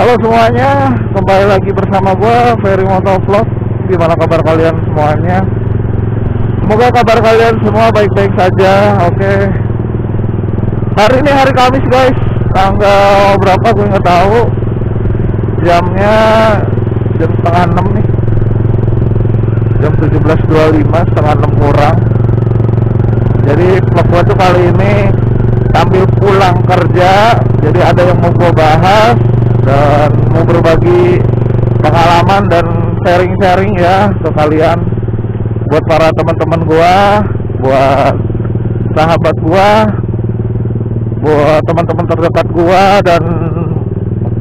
Halo semuanya, kembali lagi bersama gua Ferry Motovlog. Gimana kabar kalian semuanya? Semoga kabar kalian semua baik-baik saja. Oke. Hari ini hari Kamis guys, tanggal berapa gue nggak tahu. Jamnya jam setengah 6 nih. Jam 17.25, setengah 6 kurang. Jadi vlog gua tuh kali ini sambil pulang kerja. Jadi ada yang mau gua bahas dan mau berbagi pengalaman dan sharing-sharing ya ke kalian, buat para teman-teman gua, buat sahabat gua, buat teman-teman terdekat gua, dan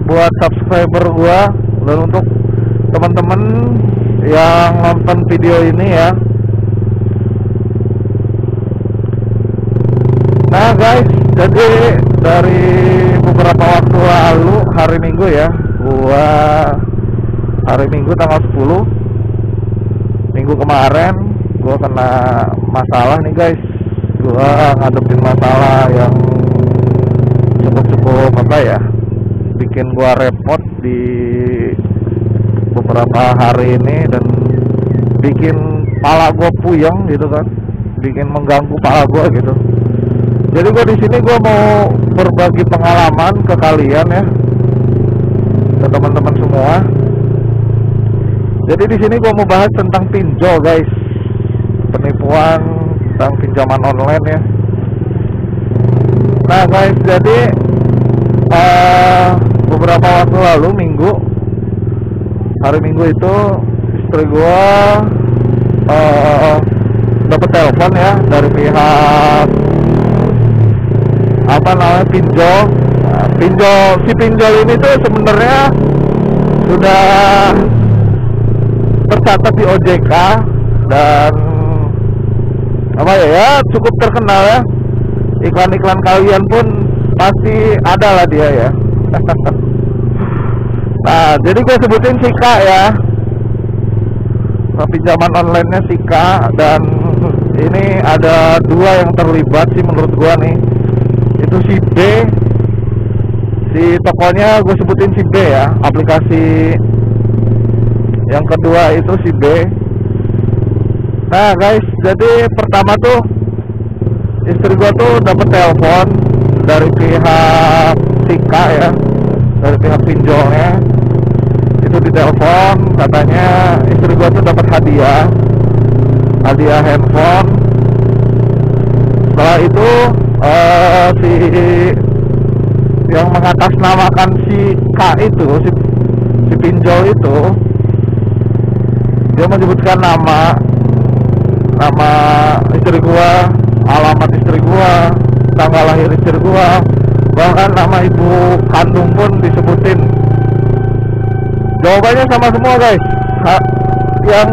buat subscriber gua, dan untuk teman-teman yang nonton video ini ya. Nah guys, jadi dari beberapa waktu lalu, hari Minggu ya, hari Minggu tanggal 10 Minggu kemarin gua kena masalah nih guys. Gua ngadepin masalah yang cukup apa ya, bikin gua repot di beberapa hari ini dan bikin kepala gua puyeng gitu kan, bikin mengganggu kepala gua gitu. Jadi gue di sini gue mau berbagi pengalaman ke kalian ya, ke teman-teman semua. Jadi di sini gue mau bahas tentang pinjol guys, penipuan tentang pinjaman online ya. Nah guys, jadi beberapa waktu lalu hari Minggu itu istri gue dapat telepon ya dari pihak pinjol. Si pinjol ini tuh sebenarnya sudah tercatat di OJK dan cukup terkenal ya. Iklan-iklan kalian pun pasti ada lah dia ya. Nah, jadi gue sebutin Sika ya, pinjaman online-nya Sika, dan ini ada dua yang terlibat sih menurut gua nih. Itu si B, si tokonya gue sebutin si B ya, aplikasi yang kedua itu si B. Nah guys, jadi pertama tuh istri gue tuh dapat telepon dari pihak Sika ya, dari pihak pinjolnya. Itu ditelepon, katanya istri gue tuh dapat hadiah handphone. Setelah itu si yang mengatasnamakan si K itu, si pinjol itu, dia menyebutkan nama istri gua, alamat istri gua, tanggal lahir istri gua, bahkan nama ibu kandung pun disebutin. Jawabannya sama semua guys. Yang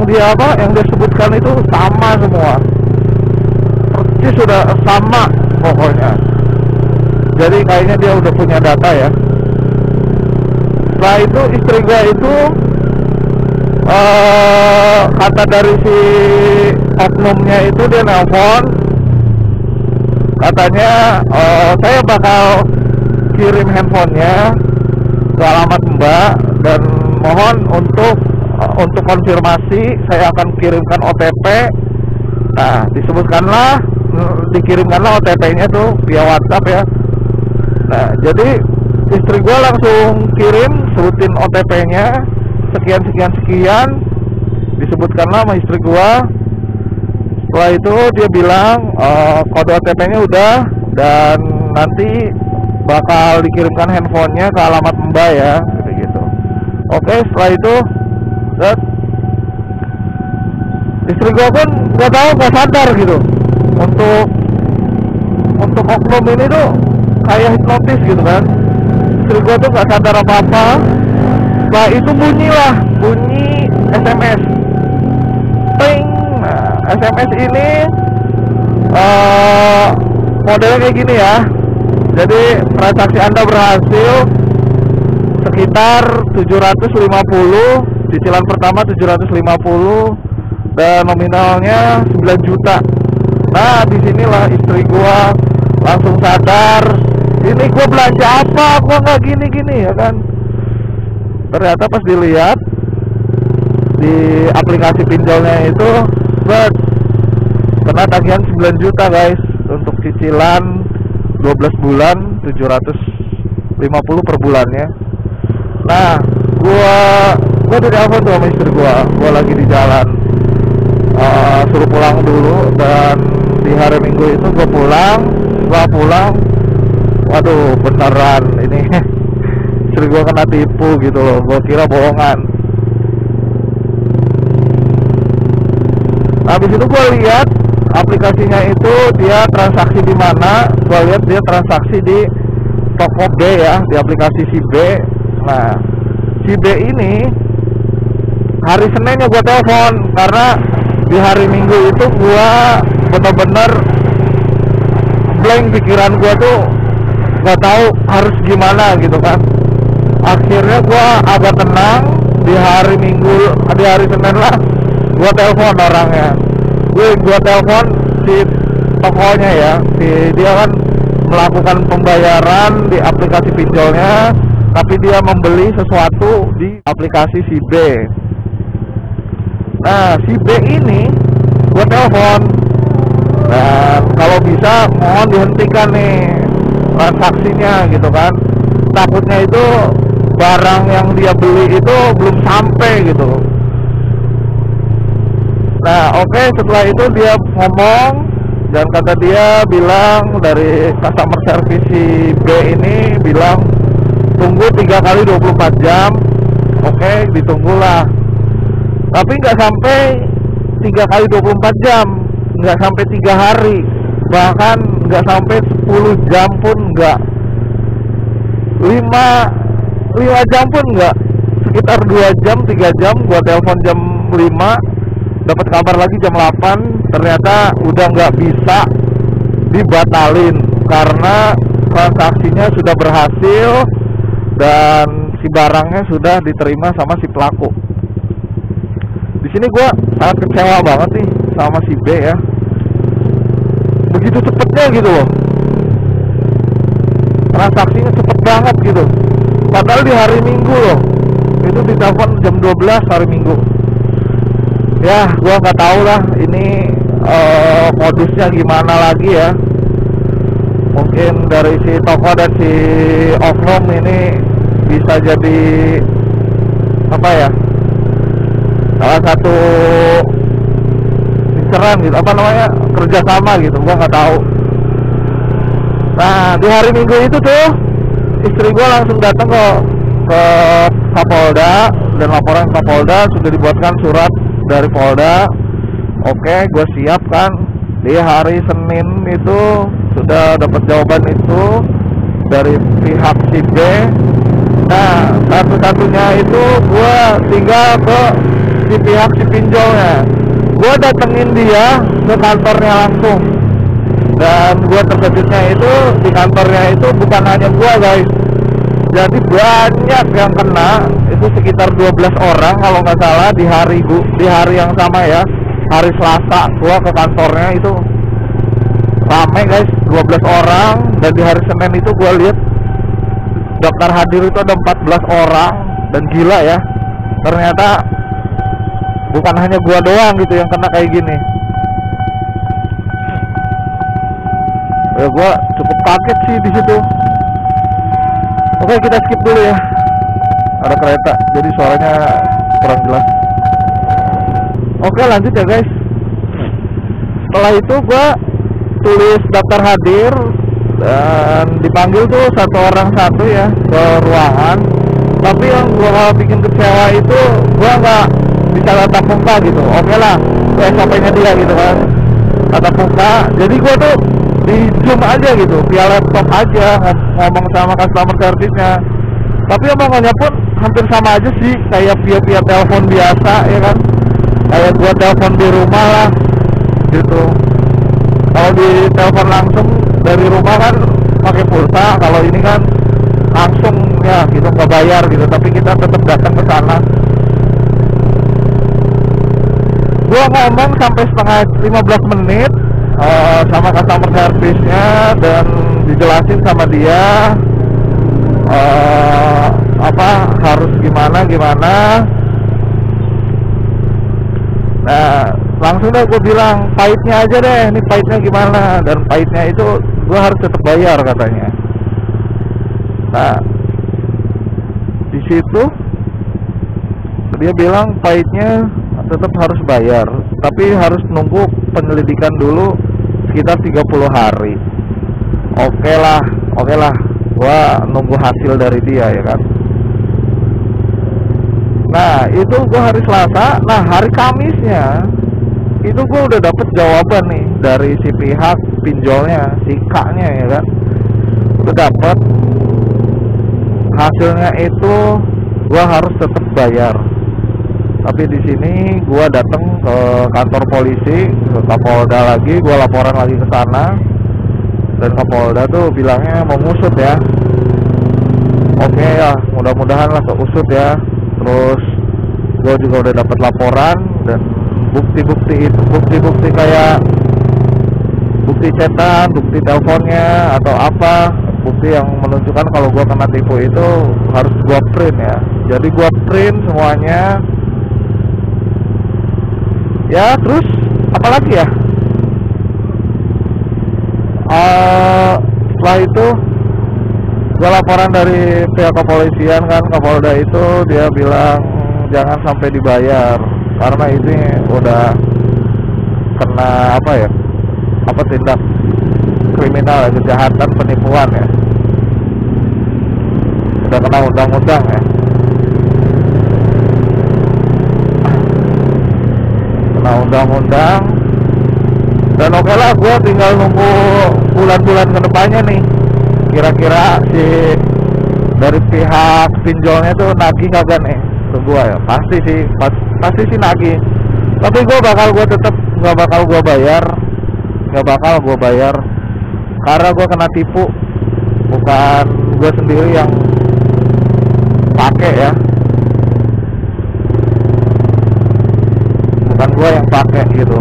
dia sebutkan itu sama semua. Sudah sama pokoknya. Jadi kayaknya dia udah punya data ya. Setelah itu istri gue itu kata dari si oknumnya itu, dia nelpon, katanya saya bakal kirim handphonenya ke alamat mbak, dan mohon untuk konfirmasi saya akan kirimkan OTP. Nah, dikirimkanlah OTP-nya tuh via WhatsApp ya. Nah, jadi istri gue langsung kirim, sebutin OTP-nya sekian, disebutkanlah sama istri gue. Setelah itu dia bilang kode OTP-nya udah, dan nanti bakal dikirimkan handphonenya ke alamat mbak ya, gitu. Oke, setelah itu istri gue pun gak sadar gitu. Untuk oknum ini tuh kayak hipnotis gitu kan. Istri gue tuh gak sadar apa-apa. Setelah itu bunyi SMS. Ping. Nah, SMS ini modelnya kayak gini ya. Jadi transaksi Anda berhasil sekitar 750, cicilan pertama 750, dan nominalnya 9 juta. Nah, disinilah istri gua langsung sadar ini gua belanja apa, gua nggak gini-gini ya kan. Ternyata pas dilihat di aplikasi pinjolnya itu gua kena tagihan 9 juta guys, untuk cicilan 12 bulan 750 per bulannya. Nah, gua ditelepon tuh sama istri gua lagi di jalan, suruh pulang dulu. Dan di hari Minggu itu gua pulang. Setelah pulang, waduh beneran ini istri gua kena tipu gitu loh. Gua kira bohongan. Habis itu gua lihat aplikasinya itu dia transaksi di mana. Gua lihat dia transaksi di toko B ya, di aplikasi si B. Nah, si B ini hari Seninnya gua telepon karena di hari Minggu itu gua bener-bener blank, pikiran gua tuh nggak tahu harus gimana gitu kan. Akhirnya gua agak tenang di hari Minggu, di hari Senin lah gua telepon orangnya. Gua telepon si tokonya ya, dia kan melakukan pembayaran di aplikasi pinjolnya, tapi dia membeli sesuatu di aplikasi si B. Nah, si B ini gua telepon, dan kalau bisa mohon dihentikan nih transaksinya gitu kan. Takutnya itu barang yang dia beli itu belum sampai gitu. Nah, oke, setelah itu dia ngomong, dan kata dia bilang dari customer service si B ini bilang tunggu 3 kali 24 jam. Oke, ditunggulah. Tapi nggak sampai 3 kali 24 jam, nggak sampai 3 hari, bahkan nggak sampai 10 jam pun nggak, 5 jam pun nggak, sekitar 2 jam 3 jam. Gua telepon jam 5, dapat kabar lagi jam 8, ternyata udah nggak bisa dibatalin karena transaksinya sudah berhasil dan si barangnya sudah diterima sama si pelaku. Di sini gue sangat kecewa banget nih sama si B ya, begitu cepetnya gitu loh, transaksinya cepet banget gitu, padahal di hari Minggu loh, itu ditelepon jam 12 hari Minggu. Ya, gua nggak tahu lah ini modusnya gimana lagi ya. Mungkin dari si toko dan si oknum ini bisa jadi apa ya, salah satu inceran gitu, apa namanya, kerjasama gitu, gua nggak tahu. Nah, di hari Minggu itu tuh istri gua langsung datang ke Kapolda, dan laporan Kapolda sudah dibuatkan surat dari Polda. Oke, gue siap kan. Di hari Senin itu sudah dapat jawaban itu dari pihak si B. Nah, satu-satunya itu gue tinggal ke si pihak si pinjolnya. Gue datengin dia ke kantornya langsung, dan gue terkejutnya itu di kantornya itu bukan hanya gue guys, jadi banyak yang kena. Itu sekitar 12 orang kalau nggak salah di hari yang sama ya, hari Selasa gua ke kantornya itu rame guys, 12 orang. Dan di hari Senin itu gua lihat daftar hadir itu ada 14 orang. Dan gila ya, ternyata bukan hanya gua doang gitu yang kena kayak gini. Ya, gua cukup kaget sih di situ. Oke, kita skip dulu ya, ada kereta jadi suaranya kurang jelas. Oke, lanjut ya guys. Setelah itu gua tulis daftar hadir dan dipanggil tuh satu orang satu ya ke ruangan. Tapi yang gua bikin kecewa itu gua nggak bisa tatap muka gitu. Oke lah, SOP-nya dia gitu kan, tatap muka. Jadi gua tuh di Zoom aja gitu, via laptop aja ngomong sama customer service-nya. Tapi omongannya pun hampir sama aja sih, kayak via telepon biasa ya kan, kayak gua telepon di rumah lah gitu. Kalau di telepon langsung dari rumah kan pakai pulsa, kalau ini kan langsung ya gitu, nggak bayar gitu, tapi kita tetap datang ke sana. Gua ngomong sampai setengah 15 menit sama customer service-nya, dan dijelasin sama dia harus gimana. Nah langsung deh gue bilang pahitnya aja deh, ini pahitnya gimana, dan pahitnya itu gue harus tetap bayar katanya. Nah di situ dia bilang pahitnya tetap harus bayar, tapi harus nunggu penyelidikan dulu sekitar 30 hari. Oke lah, gua nunggu hasil dari dia ya kan. Nah itu gua hari Selasa. Nah hari Kamisnya itu gua udah dapet jawaban nih dari si pihak pinjolnya, si kaknya ya kan. Udah dapet hasilnya itu gua harus tetap bayar. Tapi di sini gua datang ke kantor polisi, ke Kapolda lagi, gua laporan lagi ke sana. Dan Kapolda tuh bilangnya mau ngusut ya. Oke ya, mudah-mudahan lah keusut ya. Terus gua juga udah dapat laporan dan bukti kayak bukti chatan, bukti teleponnya atau apa, bukti yang menunjukkan kalau gua kena tipu itu harus gua print ya. Jadi gua print semuanya. Ya terus apalagi ya, setelah itu gue laporan dari pihak kepolisian kan, Kapolda itu dia bilang jangan sampai dibayar karena ini udah kena tindak kriminal, kejahatan, penipuan ya, udah kena undang-undang ya. Undang-undang. Dan oke lah, gue tinggal nunggu bulan-bulan kedepannya nih, kira-kira si dari pihak pinjolnya tuh nagih kagak nih ke gue ya. Pasti sih nagih, tapi gue tetap nggak bakal gue bayar karena gue kena tipu, bukan gue sendiri yang pakai ya, gue yang pakai gitu.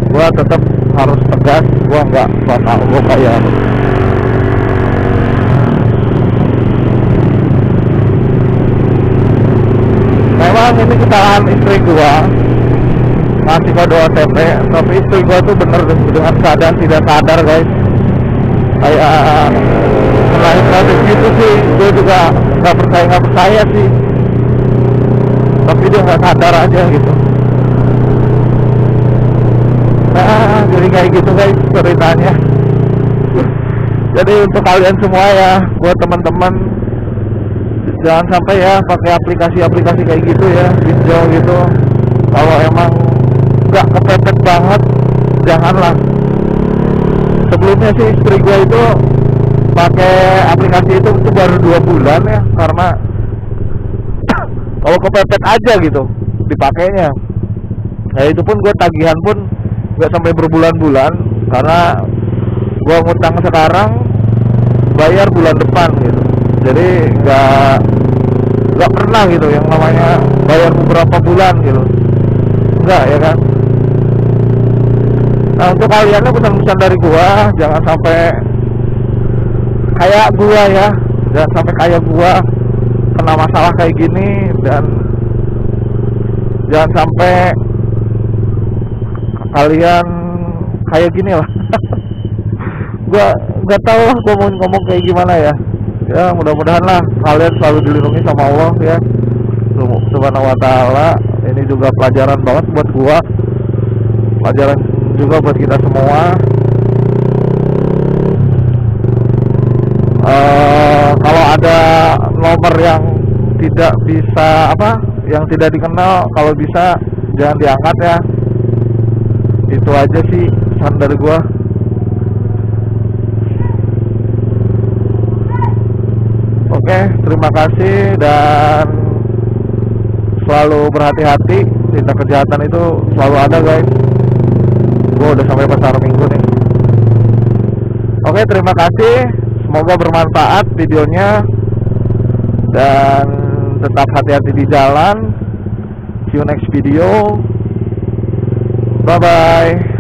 Gue tetap harus tegas, gue nggak bakal gue bayar. Memang ini kesalahan istri gue ngasih kode OTP, tapi istri gue tuh bener dengan keadaan tidak sadar guys. Kayak selain gitu sih, gue juga nggak percaya sih, tapi dia nggak sadar aja gitu. Nah, jadi kayak gitu guys ceritanya. Jadi untuk kalian semua ya, buat teman-teman, jangan sampai ya pakai aplikasi kayak gitu ya, pinjol gitu. Kalau emang nggak kepepet banget, janganlah. Sebelumnya sih istri gue itu pakai aplikasi itu baru 2 bulan ya, karena kalau kepepet aja gitu dipakainya. Nah itu pun gue tagihan pun nggak sampai berbulan-bulan, karena gue ngutang sekarang bayar bulan depan gitu. Jadi nggak pernah gitu yang namanya bayar beberapa bulan gitu, enggak ya kan. Nah untuk kaliannya pesan-pesan dari gue, jangan sampai kayak gue ya, jangan sampai kayak gue kena masalah kayak gini, dan jangan sampai kalian kayak gini lah. Gua nggak tahu lah gua mau ngomong kayak gimana ya. Ya mudah-mudahan lah kalian selalu dilindungi sama Allah ya, Subhanahu wa ta'ala. Ini juga pelajaran banget buat gua, pelajaran juga buat kita semua. Kalau ada nomor yang tidak bisa yang tidak dikenal, kalau bisa jangan diangkat ya. Itu aja sih pesan dari gua. Oke, terima kasih dan selalu berhati-hati. Tindak kejahatan itu selalu ada guys. Gua udah sampai pasar Minggu nih. Oke, terima kasih. Semoga bermanfaat videonya dan tetap hati-hati di jalan. See you next video. Bye bye.